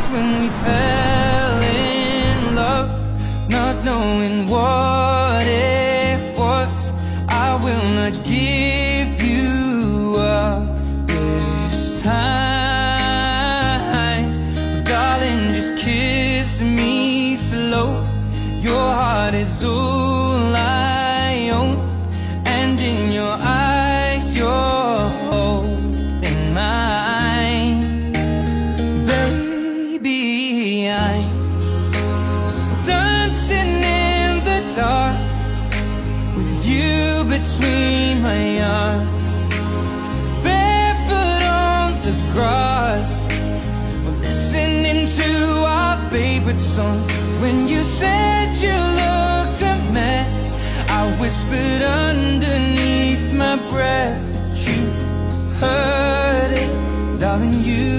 That's when we fell in love, not knowing what it was. I will not give you up this time. Darling, just kiss me slow. Your heart is all I own, and in your eyes you're holding mine. Baby, I'm dancing in the dark with you between my arms, barefoot on the grass. We're listening to our favorite song. When you said you looked a mess, I whispered underneath my breath, but you heard it, darling, you